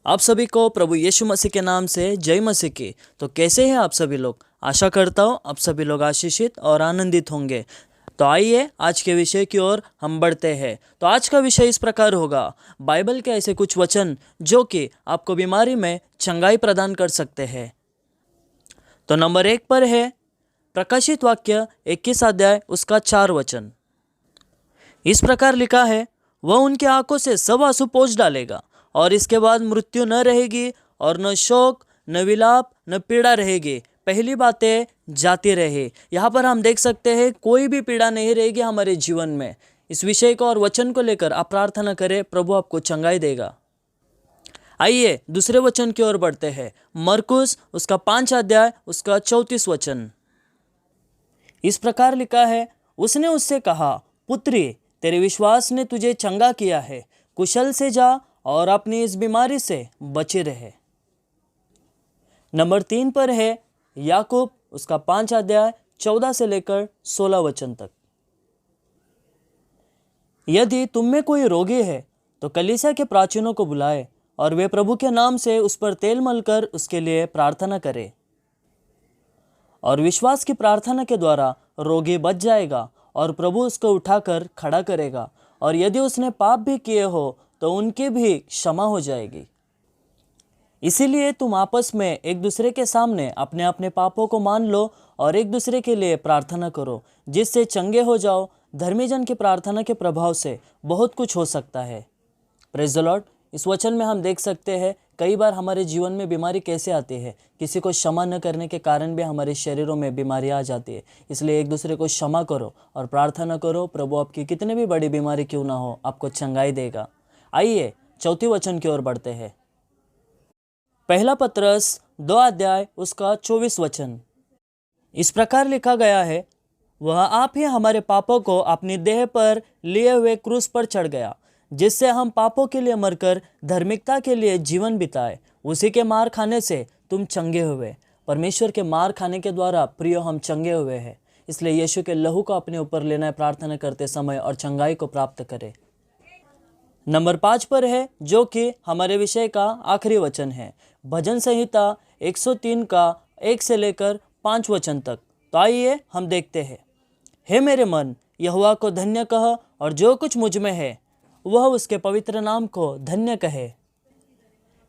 आप सभी को प्रभु यीशु मसीह के नाम से जय मसीह की। तो कैसे हैं आप सभी लोग? आशा करता हूँ आप सभी लोग आशीषित और आनंदित होंगे। तो आइए आज के विषय की ओर हम बढ़ते हैं। तो आज का विषय इस प्रकार होगा, बाइबल के ऐसे कुछ वचन जो कि आपको बीमारी में चंगाई प्रदान कर सकते हैं। तो नंबर 1 पर है प्रकाशित वाक्य 21 अध्याय उसका 4 वचन। इस प्रकार लिखा है, वह उनकी आंखों से सब आंसू पोंछ डालेगा और इसके बाद मृत्यु न रहेगी और न शोक न विलाप न पीड़ा रहेगी, पहली बातें जाती रहे। यहाँ पर हम देख सकते हैं कोई भी पीड़ा नहीं रहेगी हमारे जीवन में। इस विषय को और वचन को लेकर आप प्रार्थना करें, प्रभु आपको चंगाई देगा। आइए दूसरे वचन की ओर बढ़ते हैं। मरकुस उसका 5 अध्याय उसका 34 वचन। इस प्रकार लिखा है, उसने उससे कहा, पुत्री तेरे विश्वास ने तुझे चंगा किया है, कुशल से जा और अपनी इस बीमारी से बचे रहे। नंबर 3 पर है याकूब उसका 5 अध्याय 14 से लेकर 16 वचन तक। यदि तुम में कोई रोगी है तो कलीसिया के प्राचीनों को बुलाए और वे प्रभु के नाम से उस पर तेल मलकर उसके लिए प्रार्थना करें, और विश्वास की प्रार्थना के द्वारा रोगी बच जाएगा और प्रभु उसको उठाकर खड़ा करेगा, और यदि उसने पाप भी किए हो तो उनकी भी क्षमा हो जाएगी। इसीलिए तुम आपस में एक दूसरे के सामने अपने अपने पापों को मान लो और एक दूसरे के लिए प्रार्थना करो, जिससे चंगे हो जाओ। धर्मी जन की प्रार्थना के प्रभाव से बहुत कुछ हो सकता है। Praise the Lord. इस वचन में हम देख सकते हैं कई बार हमारे जीवन में बीमारी कैसे आती है। किसी को क्षमा न करने के कारण भी हमारे शरीरों में बीमारी आ जाती है। इसलिए एक दूसरे को क्षमा करो और प्रार्थना करो, प्रभु आपकी कितनी भी बड़ी बीमारी क्यों ना हो आपको चंगाई देगा। आइए चौथी वचन की ओर बढ़ते हैं। पहला पत्रस 2 अध्याय उसका 24 वचन। इस प्रकार लिखा गया है, वह आप ही हमारे पापों को अपनी देह पर लिए हुए क्रूस पर चढ़ गया, जिससे हम पापों के लिए मरकर धार्मिकता के लिए जीवन बिताए। उसी के मार खाने से तुम चंगे हुए। परमेश्वर के मार खाने के द्वारा प्रियो हम चंगे हुए हैं। इसलिए यीशु के लहू को अपने ऊपर लेना है प्रार्थना करते समय और चंगाई को प्राप्त करें। नंबर 5 पर है जो कि हमारे विषय का आखिरी वचन है, भजन संहिता 103 का 1 से लेकर 5 वचन तक। तो आइए हम देखते हैं। हे मेरे मन, यहोवा को धन्य कह, और जो कुछ मुझ में है वह उसके पवित्र नाम को धन्य कहे।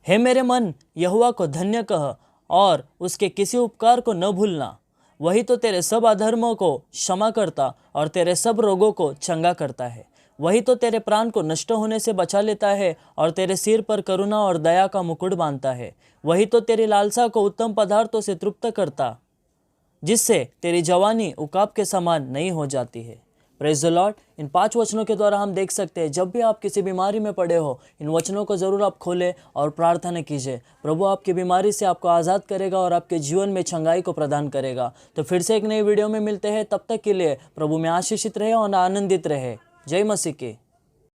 हे मेरे मन, यहोवा को धन्य कह और उसके किसी उपकार को न भूलना। वही तो तेरे सब अधर्मों को क्षमा करता और तेरे सब रोगों को चंगा करता है। वही तो तेरे प्राण को नष्ट होने से बचा लेता है और तेरे सिर पर करुणा और दया का मुकुट बांधता है। वही तो तेरी लालसा को उत्तम पदार्थों से तृप्त करता, जिससे तेरी जवानी उकाब के समान नहीं हो जाती है। Praise the Lord. इन 5 वचनों के द्वारा हम देख सकते हैं, जब भी आप किसी बीमारी में पड़े हो, इन वचनों को ज़रूर आप खोलें और प्रार्थना कीजिए। प्रभु आपकी बीमारी से आपको आज़ाद करेगा और आपके जीवन में चंगाई को प्रदान करेगा। तो फिर से एक नई वीडियो में मिलते हैं। तब तक के लिए प्रभु में आशीषित रहे और आनंदित रहे। जय मसीह की।